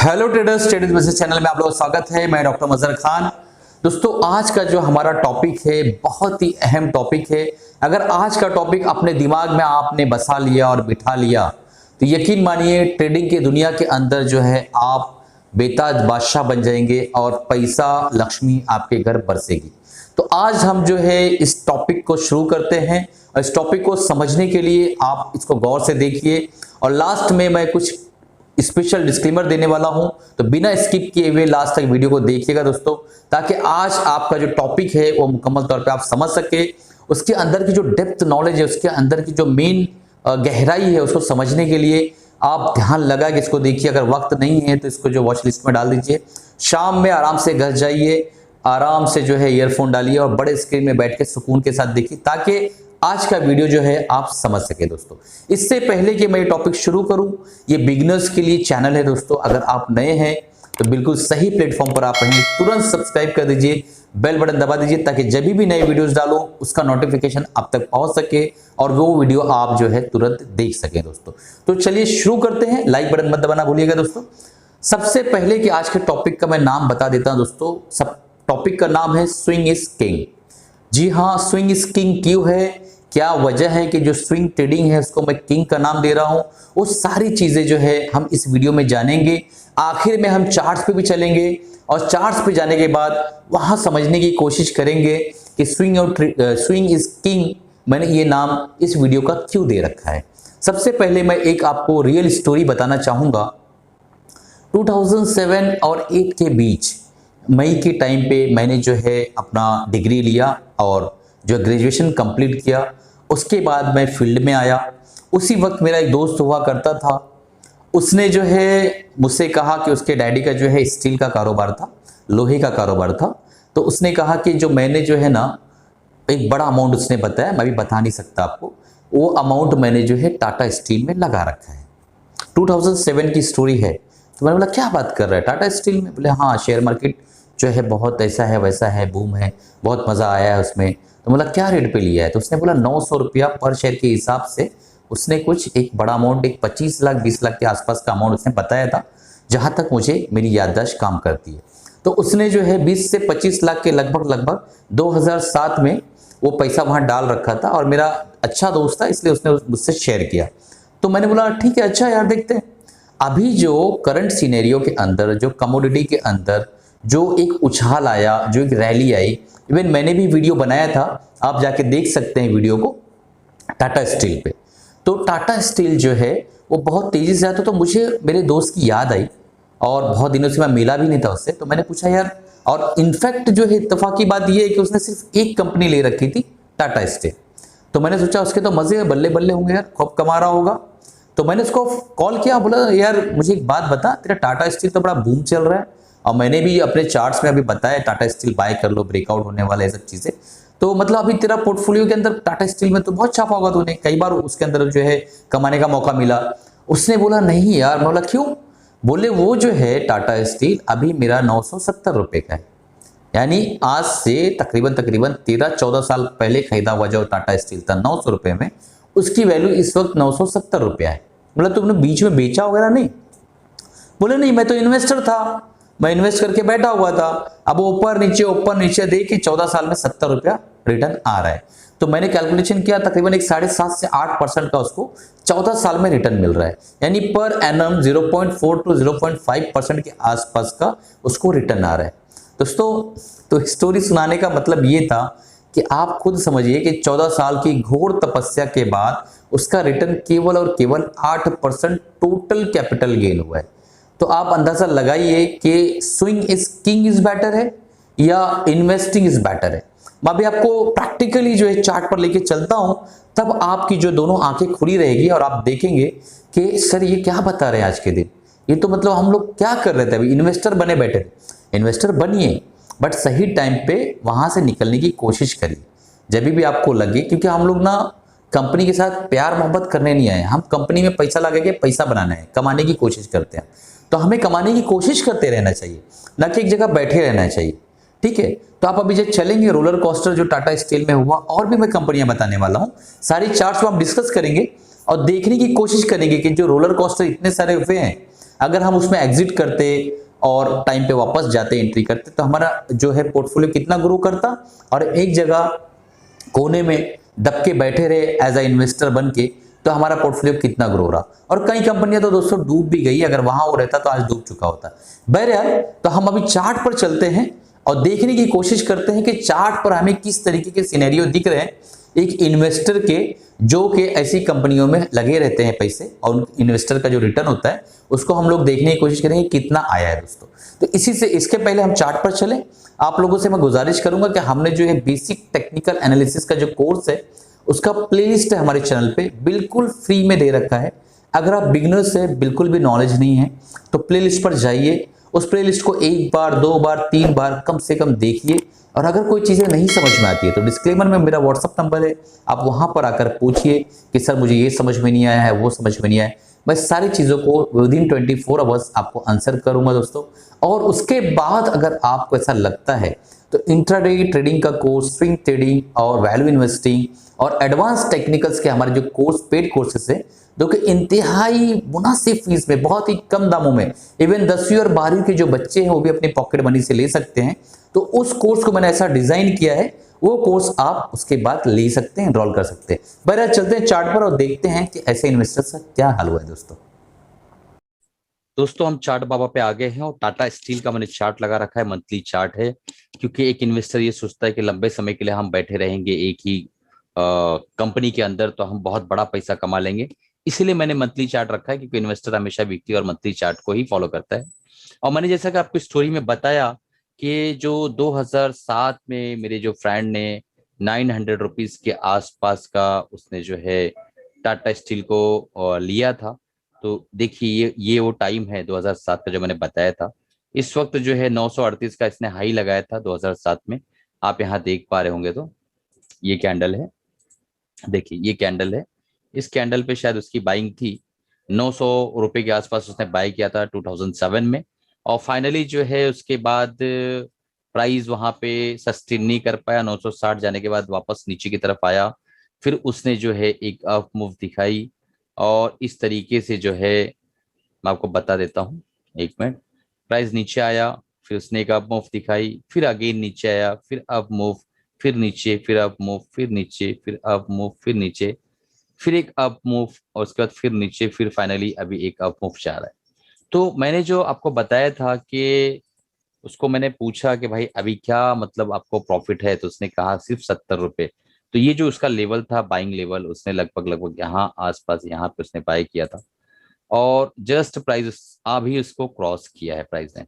Hello traders, traders business channel में आप लोगों का स्वागत है। मैं डॉक्टर मजहर खान। दोस्तों, आज का जो हमारा टॉपिक है बहुत ही अहम टॉपिक है। अगर आज का टॉपिक अपने दिमाग में आपने बसा लिया और बिठा लिया तो यकीन मानिए ट्रेडिंग की दुनिया के अंदर जो है आप बेताज बादशाह बन जाएंगे और पैसा लक्ष्मी आपके घर बरसेगी। तो आज हम जो है इस टॉपिक को शुरू करते हैं और इस टॉपिक को समझने के लिए आप इसको गौर से देखिए और लास्ट में मैं कुछ स्पेशल डिस्क्लेमर देने वाला हूं, तो बिना स्किप किए हुए लास्ट तक वीडियो को देखिएगा दोस्तों, ताकि आज आपका जो टॉपिक है वो मुकम्मल तौर पे आप समझ सके। उसके अंदर की जो डेप्थ नॉलेज है, उसके अंदर की जो मेन गहराई है, उसको समझने के लिए आप ध्यान लगा के इसको देखिए। अगर वक्त नहीं है तो इसको जो वॉच लिस्ट में डाल दीजिए। शाम में आराम से घर जाइए, आराम से जो है ईयरफोन डालिए और बड़े स्क्रीन में बैठ के सुकून के साथ देखिए, ताकि आज का वीडियो जो है आप समझ सके। दोस्तों, इससे पहले कि मैं ये टॉपिक शुरू करूं, ये बिगिनर्स के लिए चैनल है दोस्तों। अगर आप नए हैं तो बिल्कुल सही प्लेटफॉर्म पर आप हैं, तुरंत सब्सक्राइब कर दीजिए, बेल बटन दबा दीजिए, ताकि जब भी नए वीडियोस डालूं उसका नोटिफिकेशन आप तक पहुंच सके और वो वीडियो आप जो है तुरंत देख सके। दोस्तों, तो चलिए शुरू करते हैं। लाइक बटन मत दबाना भूलिएगा दोस्तों। सबसे पहले कि आज के टॉपिक का मैं नाम बता देता हूं दोस्तों। सब टॉपिक का नाम है स्विंग इज किंग। जी हाँ, स्विंग इज किंग क्यों है, क्या वजह है कि जो स्विंग ट्रेडिंग है उसको मैं किंग का नाम दे रहा हूं, वो सारी चीजें जो है हम इस वीडियो में जानेंगे। आखिर में हम चार्ट्स पे भी चलेंगे और चार्ट्स पे जाने के बाद वहां समझने की कोशिश करेंगे कि स्विंग इज किंग मैंने ये नाम इस वीडियो का क्यों दे रखा है। सबसे पहले मैं एक आपको रियल स्टोरी बताना चाहूंगा। 2007 और 8 के बीच मई के टाइम पे मैंने जो है अपना डिग्री लिया और जो ग्रेजुएशन कंप्लीट किया। उसके बाद मैं फील्ड में आया। उसी वक्त मेरा एक दोस्त हुआ करता था, उसने जो है मुझसे कहा कि उसके डैडी का जो है स्टील का कारोबार था, लोहे का कारोबार था। तो उसने कहा कि जो मैंने जो है ना एक बड़ा अमाउंट उसने बताया, मैं भी बता नहीं सकता आपको, वो अमाउंट मैंने जो है टाटा स्टील में लगा रखा है। 2007 की स्टोरी है। तो मैंने बोला क्या बात कर रहा है टाटा स्टील में? बोले हाँ, शेयर मार्केट जो है बहुत ऐसा है वैसा है, बूम है, बहुत मज़ा आया है उसमें। तो बोला क्या रेट पे लिया है? तो उसने बोला 900 रुपया पर शेयर के हिसाब से। उसने कुछ एक बड़ा अमाउंट, एक 25 लाख 20 लाख के आसपास का अमाउंट उसने बताया था, जहाँ तक मुझे मेरी याददाश्त काम करती है। तो उसने जो है 20 से 25 लाख के लगभग 2007 में वो पैसा वहाँ डाल रखा था और मेरा अच्छा दोस्त था, इसलिए उसने मुझसे शेयर किया। तो मैंने बोला ठीक है, अच्छा यार देखते हैं। अभी जो करंट सिनेरियो के अंदर, जो कमोडिटी के अंदर जो एक उछाल आया, जो एक रैली आई, इवन मैंने भी वीडियो बनाया था, आप जाके देख सकते हैं वीडियो को, टाटा स्टील पे। तो टाटा स्टील जो है वो बहुत तेजी से आता, तो मुझे मेरे दोस्त की याद आई और बहुत दिनों से मैं मिला भी नहीं था उससे। तो मैंने पूछा यार, और इनफैक्ट जो है इत्तेफाकी बात ये है कि उसने सिर्फ एक कंपनी ले रखी थी, टाटा स्टील। तो मैंने सोचा उसके तो मजे बल्ले बल्ले होंगे यार, खूब कमा रहा होगा। तो मैंने उसको कॉल किया, बोला यार मुझे एक बात बता, तेरा टाटा स्टील तो बड़ा बूम चल रहा है और मैंने भी अपने चार्ट्स में अभी बताया टाटा स्टील बाय कर लो, ब्रेकआउट होने वाला है, सब चीज़ें। तो मतलब अभी तेरा पोर्टफोलियो के अंदर टाटा स्टील में तो बहुत छापा होगा तूने, कई बार उसके अंदर जो है कमाने का मौका मिला। उसने बोला नहीं यार। मैं बोला क्यों? बोले वो जो है टाटा स्टील अभी मेरा 970 रुपये का है, यानी आज से तकरीबन 13-14 साल पहले खरीदा हुआ जो टाटा स्टील था 900 रुपये में, उसकी वैल्यू इस वक्त 970 रुपया है। मतलब तुमने बीच में बेचा वगैरह नहीं? बोले नहीं, मैं तो इन्वेस्टर था, मैं इन्वेस्ट करके बैठा हुआ था। अब ऊपर नीचे दे के 14 साल में 70 रुपया रिटर्न आ रहा है। तो मैंने कैलकुलेशन किया, तकरीबन एक 7.5 से 8% का उसको 14 साल में रिटर्न मिल रहा है, यानी पर एनम 0.4 to 0.5% के आसपास का उसको रिटर्न आ रहा है। दोस्तों, तो स्टोरी सुनाने का मतलब ये था कि आप खुद समझिए कि 14 साल की घोर तपस्या के बाद उसका रिटर्न केवल और केवल 8% टोटल कैपिटल गेन हुआ है। तो आप अंदाजा लगाइए कि swing is king is better है या इन्वेस्टिंग इज बेटर है। मैं भी आपको प्रैक्टिकली जो है चार्ट पर लेके चलता हूं, तब आपकी जो दोनों आंखें खुली रहेगी और आप देखेंगे कि सर ये क्या बता रहे हैं आज के दिन। ये तो मतलब हम लोग क्या कर रहे थे, अभी इन्वेस्टर बने बैठे। इन्वेस्टर बनिए, बट सही टाइम पे वहां से निकलने की कोशिश करिए जब भी आपको लगे। क्योंकि हम लोग ना कंपनी के साथ प्यार मोहब्बत करने नहीं आए, हम कंपनी में पैसा लगा के पैसा बनाना है, कमाने की कोशिश करते हैं। तो हमें कमाने की कोशिश करते रहना चाहिए, ना कि एक जगह बैठे रहना चाहिए। ठीक है, तो आप अभी जब चलेंगे रोलर कोस्टर जो टाटा स्टील में हुआ, और भी मैं कंपनियां बताने वाला हूं, सारी चार्ट्स को हम डिस्कस करेंगे और देखने की कोशिश करेंगे कि जो रोलर कोस्टर इतने सारे हुए हैं, अगर हम उसमें एग्जिट करते और टाइम पे वापस जाते, एंट्री करते, तो हमारा जो है पोर्टफोलियो कितना ग्रो करता, और एक जगह कोने में दब के बैठे रहे एज अ इन्वेस्टर बन के, तो हमारा पोर्टफोलियो कितना ग्रो रहा। और कई कंपनियां तो दोस्तों डूब भी गई, अगर वहां वो रहता तो आज डूब चुका होता। बहरहाल, तो हम अभी चार्ट पर चलते हैं और देखने की कोशिश करते हैं कि चार्ट पर हमें किस तरीके के सिनेरियो दिख रहे हैं एक इन्वेस्टर के, जो कि ऐसी कंपनियों में लगे रहते हैं पैसे, और इन्वेस्टर का जो रिटर्न होता है उसको हम लोग देखने की कोशिश करेंगे कितना आया है दोस्तों। तो इसी से, इसके पहले हम चार्ट पर चलें, आप लोगों से मैं गुजारिश करूंगा कि हमने जो है बेसिक टेक्निकल एनालिसिस का जो कोर्स है उसका प्लेलिस्ट है हमारे चैनल पे, बिल्कुल फ्री में दे रखा है। अगर आप बिगिनर्स है, बिल्कुल भी नॉलेज नहीं है, तो प्लेलिस्ट पर जाइए, उस प्लेलिस्ट को एक बार, दो बार, तीन बार कम से कम देखिए। और अगर कोई चीज़ें नहीं समझ में आती है तो डिस्क्लेमर में मेरा व्हाट्सअप नंबर है, आप वहां पर आकर पूछिए कि सर मुझे ये समझ में नहीं आया है, वो समझ में नहीं आया है। मैं सारी चीज़ों को विदिन 24 आवर्स आपको आंसर करूंगा दोस्तों। और उसके बाद अगर आपको ऐसा लगता है तो इंट्राडे ट्रेडिंग का कोर्स, स्विंग ट्रेडिंग और वैल्यू इन्वेस्टिंग और एडवांस टेक्निकल्स के हमारे जो कोर्स, पेड कोर्सेस है, जो कि इंतहाई मुनासिब फीस में, बहुत ही कम दामों में, इवन 10वीं और 12वीं के जो बच्चे हैं वो भी अपनी पॉकेट मनी से ले सकते हैं। तो उस कोर्स को मैंने ऐसा डिजाइन किया है, वो कोर्स आप उसके बाद ले सकते हैं, एनरोल कर सकते हैं। बहरहाल चलते हैं चार्ट पर और देखते हैं कि ऐसे इन्वेस्टर्स का क्या हाल हुआ है दोस्तों हम चार्ट बाबा पे आ गए हैं और टाटा स्टील का मैंने चार्ट लगा रखा है, मंथली चार्ट है। क्योंकि एक इन्वेस्टर ये सोचता है कि लंबे समय के लिए हम बैठे रहेंगे एक ही कंपनी के अंदर तो हम बहुत बड़ा पैसा कमा लेंगे, इसीलिए मैंने मंथली चार्ट रखा है। क्योंकि इन्वेस्टर हमेशा वीकली और मंथली चार्ट को ही फॉलो करता है। और मैंने जैसा कि आपको स्टोरी में बताया कि जो 2007 में मेरे जो फ्रेंड ने 900 रुपीज के आसपास का उसने जो है टाटा स्टील को लिया था। तो देखिए ये वो टाइम है 2007 का जो मैंने बताया था। इस वक्त जो है 938 का इसने हाई लगाया था 2007 में, आप यहाँ देख पा रहे होंगे। तो ये कैंडल है, देखिए ये कैंडल है, इस कैंडल पे शायद उसकी बाइंग थी। 900 रुपए के आसपास उसने बाय किया था 2007 में। और फाइनली जो है उसके बाद प्राइस वहां पे सस्टेन नहीं कर पाया, 960 जाने के बाद वापस नीचे की तरफ आया। फिर उसने जो है एक अप मूव दिखाई और इस तरीके से जो है मैं आपको बता देता हूँ, एक मिनट। प्राइस नीचे आया, फिर उसने एक अप मूव दिखाई, फिर अगेन नीचे आया, फिर अप मूव, फिर नीचे, फिर अप मूव, फिर नीचे, फिर अप मूव, फिर नीचे, फिर एक अप मूव, और उसके बाद फिर नीचे, फिर फाइनली अभी एक अप मूव जा रहा है। तो मैंने जो आपको बताया था कि उसको मैंने पूछा कि भाई अभी क्या मतलब आपको प्रॉफिट है, तो उसने कहा सिर्फ 70 रुपए। तो ये जो उसका लेवल था, बाइंग लेवल, उसने लगभग लगभग यहाँ आसपास यहाँ पे उसने बाय किया था। और जस्ट प्राइस अभी उसको क्रॉस किया है प्राइस ने।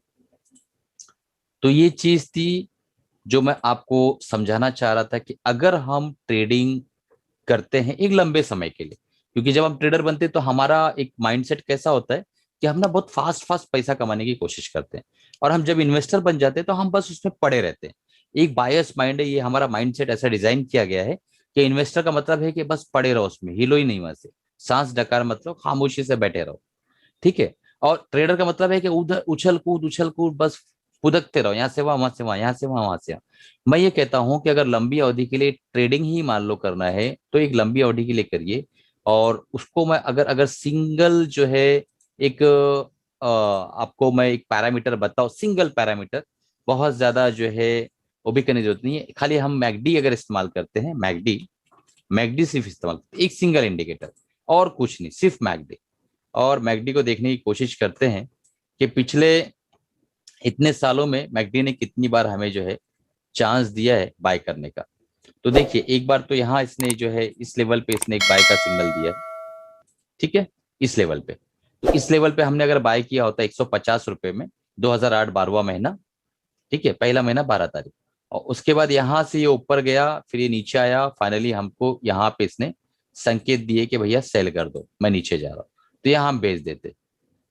तो ये चीज थी जो मैं आपको समझाना चाह रहा था कि अगर हम ट्रेडिंग करते हैं एक लंबे समय के लिए, क्योंकि जब हम ट्रेडर बनते हैं तो हमारा एक माइंडसेट कैसा होता है कि हम ना बहुत फास्ट फास्ट पैसा कमाने की कोशिश करते हैं। और हम जब इन्वेस्टर बन जाते हैं तो हम बस उसमें पड़े रहते हैं। एक बायस माइंड है, ये हमारा माइंडसेट ऐसा डिजाइन किया गया है कि इन्वेस्टर का मतलब है कि बस पड़े रहो, उसमें हिलो ही नहीं वहां से, सांस डकार मतलब खामोशी से बैठे रहो, ठीक है। और ट्रेडर का मतलब है कि उधर उछल कूद बस कूदकते रहो, यहाँ से वहां से वहां, यहाँ से वहां से यहाँ। मैं ये कहता हूं कि अगर लंबी अवधि के लिए ट्रेडिंग ही मान लो करना है तो एक लंबी अवधि के लिए करिए। और उसको मैं अगर अगर सिंगल जो है एक आपको मैं एक पैरामीटर बताऊं, सिंगल पैरामीटर, बहुत ज्यादा जो है वो भी करने की जरूरत नहीं है। खाली हम मैकडी अगर इस्तेमाल करते हैं, मैकडी, मैकडी सिर्फ इस्तेमाल, एक सिंगल इंडिकेटर और कुछ नहीं, सिर्फ मैकडी। और मैकडी को देखने की कोशिश करते हैं कि पिछले इतने सालों में मैकडी ने कितनी बार हमें जो है चांस दिया है बाय करने का। तो देखिए एक बार तो यहाँ इसने जो है इस लेवल पे इसने एक बाय का सिग्नल दिया है, ठीक है, इस लेवल पे। तो इस लेवल पे हमने अगर बाय किया होता 150 रुपए में, 2008 12वां महीना, ठीक है, पहला महीना 12 तारीख। और उसके बाद यहाँ से ये ऊपर गया, फिर ये नीचे आया, फाइनली हमको यहाँ पे इसने संकेत दिए कि भैया सेल कर दो, मैं नीचे जा रहा हूँ। तो यहाँ हम बेच देते,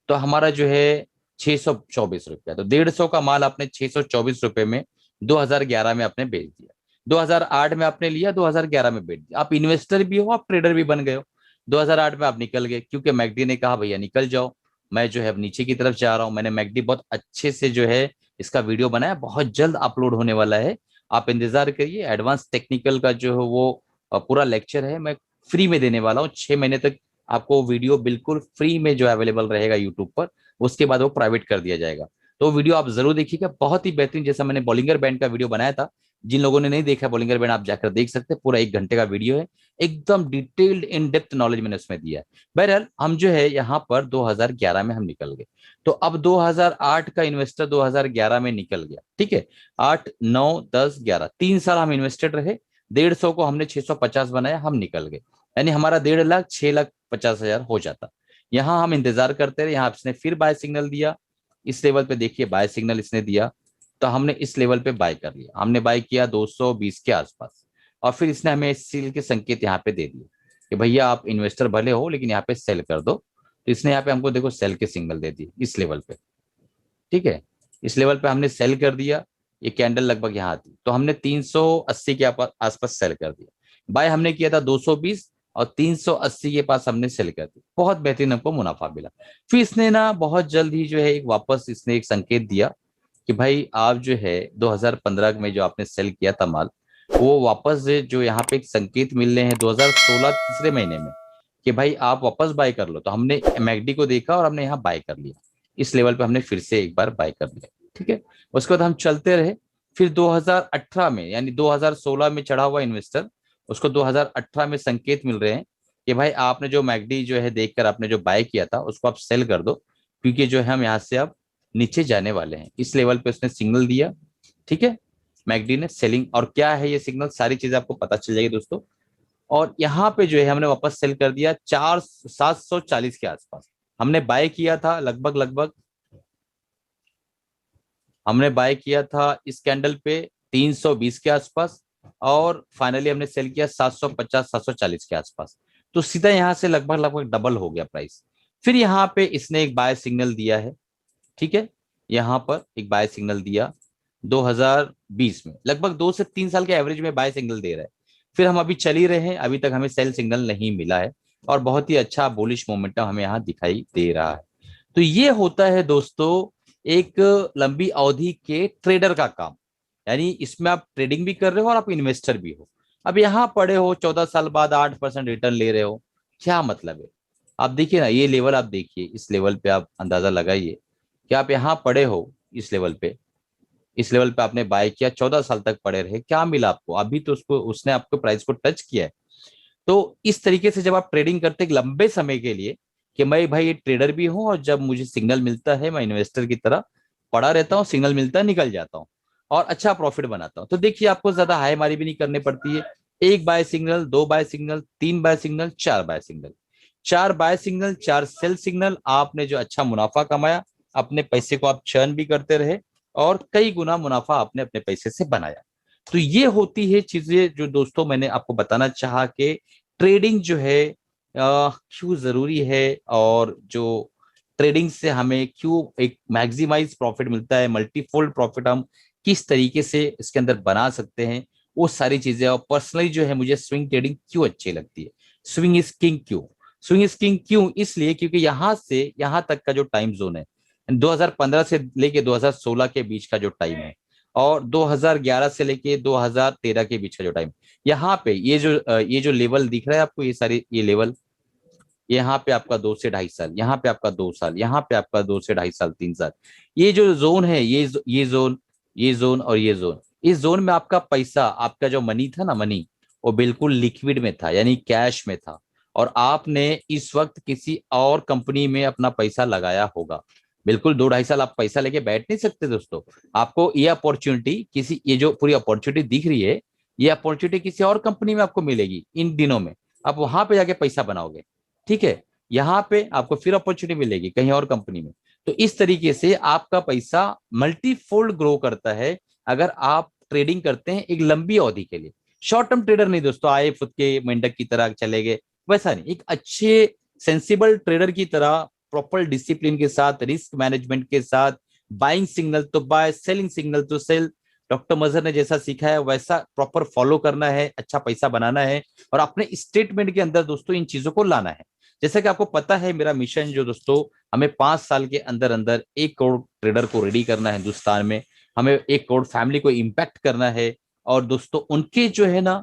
तो हमारा जो है 624 रुपया, तो 150 का माल आपने 624 रुपए में 2011 में आपने बेच दिया। 2008 में आपने लिया, 2011 में बेच दिया। आप इन्वेस्टर भी हो, आप ट्रेडर भी बन गए हो। 2008 में आप निकल गए क्योंकि मैकडी ने कहा भैया निकल जाओ, मैं जो है अब नीचे की तरफ जा रहा हूं। मैंने मैकडी बहुत अच्छे से जो है इसका वीडियो बनाया, बहुत जल्द अपलोड होने वाला है, आप इंतजार करिए। एडवांस टेक्निकल का जो है वो पूरा लेक्चर है, मैं फ्री में देने वाला हूँ 6 महीने तक। आपको वीडियो बिल्कुल फ्री में जो अवेलेबल रहेगा यूट्यूब पर, उसके बाद वो प्राइवेट कर दिया जाएगा। तो वीडियो आप जरूर देखिएगा, बहुत ही बेहतरीन, जैसा मैंने बॉलिंगर बैंड का वीडियो बनाया था। जिन लोगों ने नहीं देखा बॉलिंगर बैंड, आप जाकर देख सकते हैं, पूरा 1 घंटे का वीडियो है, एकदम डिटेल्ड इन डेप्थ नॉलेज मैंने उसमें दिया है। बहरहाल हम जो है यहाँ पर 2011 में हम निकल गए। तो अब 2008 का इन्वेस्टर 2011 में निकल गया, ठीक है। 8, 9, 10, 11, 3 साल हम इन्वेस्टेड रहे। 150 को हमने 650 बनाया, हम निकल गए। यानी हमारा 1.5 लाख 6,50,000 हो जाता। यहाँ हम इंतजार करते रहे, यहाँ इसने फिर बाय सिग्नल दिया। इस लेवल पे देखिए बाय सिग्नल इसने दिया, तो हमने इस लेवल पे बाय कर लिया। हमने बाय किया 220 के आसपास, और फिर इसने हमें सेल के संकेत यहाँ पे दे दिए कि भैया आप इन्वेस्टर भले हो लेकिन यहाँ पे सेल कर दो। तो इसने यहाँ पे हमको देखो सेल के सिग्नल दे दिए इस लेवल पे, ठीक है। इस लेवल पे हमने सेल कर दिया। ये कैंडल लगभग यहाँ थी, तो हमने 380 के आसपास सेल कर दिया। बाय हमने किया था 220, और 380 के पास हमने सेल कर दिया। बहुत बेहतरीन हमको मुनाफा मिला। फिर इसने ना बहुत जल्द ही जो है एक वापस इसने एक संकेत दिया कि भाई आप जो है 2015 में जो आपने सेल किया था माल, वो वापस जो यहाँ पे एक संकेत मिल रहे हैं 2016 तीसरे महीने में कि भाई आप वापस बाय कर लो। तो हमने एमएकडी को देखा और हमने यहाँ बाय कर लिया। इस लेवल पे हमने फिर से एक बार बाय कर लिया, ठीक है। उसके बाद हम चलते रहे। फिर 2018 में, यानी 2016 में चढ़ा हुआ इन्वेस्टर, उसको 2018 में संकेत मिल रहे हैं कि भाई आपने जो मैकडी जो है देखकर आपने जो बाय किया था उसको आप सेल कर दो, क्योंकि जो है हम यहाँ से अब नीचे जाने वाले हैं। इस लेवल पे उसने सिग्नल दिया, ठीक है। मैकडी ने सेलिंग, और क्या है ये सिग्नल, सारी चीजें आपको पता चल जाएगी दोस्तों। और यहाँ पे जो है हमने वापस सेल कर दिया 740 के आसपास। हमने बाय किया था लगभग लगभग, हमने बाय किया था इस कैंडल पे 320 के आसपास, और फाइनली हमने सेल किया 750 740 के आसपास। तो सीधा यहां से लगभग लगभग डबल हो गया प्राइस। फिर यहाँ पे इसने एक बाय सिग्नल दिया है, ठीक है। यहाँ पर एक बाय सिग्नल दिया 2020 में, लगभग 2 से 3 साल के एवरेज में बाय सिग्नल दे रहा है। फिर हम अभी चल ही रहे हैं, अभी तक हमें सेल सिग्नल नहीं मिला है, और बहुत ही अच्छा बुलिश मोमेंटम हमें यहाँ दिखाई दे रहा है। तो ये होता है दोस्तों एक लंबी अवधि के ट्रेडर का काम। यानी इसमें आप ट्रेडिंग भी कर रहे हो और आप इन्वेस्टर भी हो। अब यहाँ पड़े हो 14 साल बाद 8% रिटर्न ले रहे हो, क्या मतलब है। आप देखिए ना, ये लेवल आप देखिए, इस लेवल पे आप अंदाजा लगाइए कि आप यहाँ पड़े हो इस लेवल पे, इस लेवल पे आपने बाय किया, 14 साल तक पड़े रहे, क्या मिला आपको। अभी तो उसको उसने आपको प्राइस को टच किया है। तो इस तरीके से जब आप ट्रेडिंग करते हैं लंबे समय के लिए, कि मैं भाई ये ट्रेडर भी हूं, और जब मुझे सिग्नल मिलता है मैं इन्वेस्टर की तरह पड़ा रहता हूँ, सिग्नल मिलता है निकल जाता हूँ और अच्छा प्रॉफिट बनाता हूँ। तो देखिए आपको ज्यादा हाई मारी भी नहीं करनी पड़ती है। एक बाय सिग्नल, दो बाय सिग्नल, तीन बाय सिग्नल, चार बाय सिग्नल, चार बाय सिग्नल, चार सेल सिग्नल, आपने जो अच्छा मुनाफा कमाया, अपने पैसे को आप चर्न भी करते रहे, और कई गुना मुनाफा आपने अपने पैसे से बनाया। तो ये होती है चीजें जो दोस्तों मैंने आपको बताना चाहा कि ट्रेडिंग जो है क्यों जरूरी है, और जो ट्रेडिंग से हमें क्यों एक मैक्सिमाइज प्रॉफिट मिलता है, मल्टीफोल्ड प्रॉफिट हम किस तरीके से इसके अंदर बना सकते हैं, वो सारी चीजें। और पर्सनली जो है मुझे स्विंग ट्रेडिंग क्यों अच्छी लगती है, स्विंग इज किंग क्यों, स्विंग इज किंग क्यों, इसलिए क्योंकि यहाँ से यहाँ तक का जो टाइम जोन है, 2015 से लेके 2016 के बीच का जो टाइम है, और 2011 से लेके 2013 के बीच का जो टाइम, यहाँ पे ये जो लेवल दिख रहा है आपको, ये सारे ये लेवल, यहाँ पे आपका 2 से 2.5 साल, यहाँ पे आपका 2 साल, यहाँ पे आपका 2 से 2.5 साल, 3 साल, ये जो जोन है, ये जोन, ये जोन और ये जोन, इस जोन में आपका पैसा, आपका जो मनी था ना, मनी वो बिल्कुल लिक्विड में था, यानी कैश में था। और आपने इस वक्त किसी और कंपनी में अपना पैसा लगाया होगा। बिल्कुल 2 2.5 साल आप पैसा लेके बैठ नहीं सकते दोस्तों। आपको ये अपॉर्चुनिटी, किसी ये जो पूरी अपॉर्चुनिटी दिख रही है, ये अपॉर्चुनिटी किसी और कंपनी में आपको मिलेगी इन दिनों में, आप वहां पे जाके पैसा बनाओगे, ठीक है। यहाँ पे आपको फिर अपॉर्चुनिटी मिलेगी कहीं और कंपनी में। तो इस तरीके से आपका पैसा मल्टीफोल्ड ग्रो करता है अगर आप ट्रेडिंग करते हैं एक लंबी अवधि के लिए। शॉर्ट टर्म ट्रेडर नहीं दोस्तों, आए खुद के मेंढक की तरह चले गए, वैसा नहीं। एक अच्छे सेंसिबल ट्रेडर की तरह प्रॉपर डिसिप्लिन के साथ, रिस्क मैनेजमेंट के साथ, बाइंग सिग्नल तो बाय, सेलिंग सिग्नल तो सेल, डॉक्टर मजहर ने जैसा सीखा है वैसा प्रॉपर फॉलो करना है, अच्छा पैसा बनाना है, और अपने स्टेटमेंट के अंदर दोस्तों इन चीजों को लाना है। जैसा कि आपको पता है मेरा मिशन जो दोस्तों, हमें 5 साल के अंदर अंदर 1 करोड़ ट्रेडर को रेडी करना है हिंदुस्तान में, हमें 1 करोड़ फैमिली को इम्पैक्ट करना है। और दोस्तों उनके जो है ना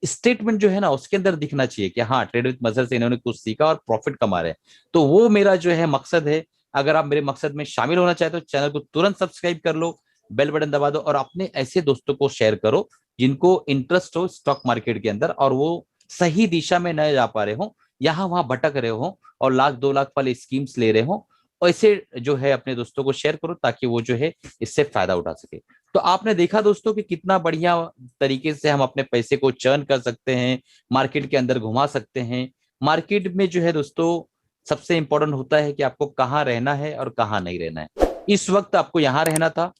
स्टेटमेंट जो है ना उसके अंदर दिखना चाहिए कि हाँ ट्रेड विद मजहर से इन्होंने कुछ सीखा और प्रॉफिट कमा रहे हैं। तो वो मेरा जो है मकसद है। अगर आप मेरे मकसद में शामिल होना चाहते हो चैनल को तुरंत सब्सक्राइब कर लो, बेल बटन दबा दो और अपने ऐसे दोस्तों को शेयर करो जिनको इंटरेस्ट हो स्टॉक मार्केट के अंदर और वो सही दिशा में न जा पा रहे हो, यहाँ वहां भटक रहे हो और लाख 2 लाख वाले स्कीम्स ले रहे हो। ऐसे जो है अपने दोस्तों को शेयर करो ताकि वो जो है इससे फायदा उठा सके। तो आपने देखा दोस्तों कि कितना बढ़िया तरीके से हम अपने पैसे को चर्न कर सकते हैं, मार्केट के अंदर घुमा सकते हैं। मार्केट में जो है दोस्तों सबसे इंपॉर्टेंट होता है कि आपको कहाँ रहना है और कहाँ नहीं रहना है। इस वक्त आपको यहां रहना था,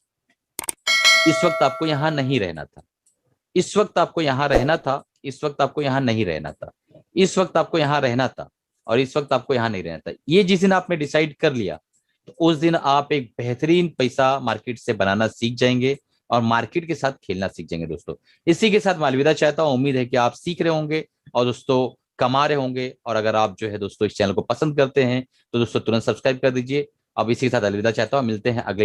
इस वक्त आपको यहां नहीं रहना था, इस वक्त आपको यहां रहना था, इस वक्त आपको यहां नहीं रहना था, इस वक्त आपको यहां रहना था और इस वक्त आपको यहां नहीं रहना था। ये जिस दिन आपने डिसाइड कर लिया तो उस दिन आप एक बेहतरीन पैसा मार्केट से बनाना सीख जाएंगे और मार्केट के साथ खेलना सीख जाएंगे दोस्तों। इसी के साथ मैं अलविदा चाहता हूं, उम्मीद है कि आप सीख रहे होंगे और दोस्तों कमा रहे होंगे। और अगर आप जो है दोस्तों इस चैनल को पसंद करते हैं तो दोस्तों तुरंत सब्सक्राइब कर दीजिए। अब इसी के साथ अलविदा चाहता हूं, मिलते हैं अगले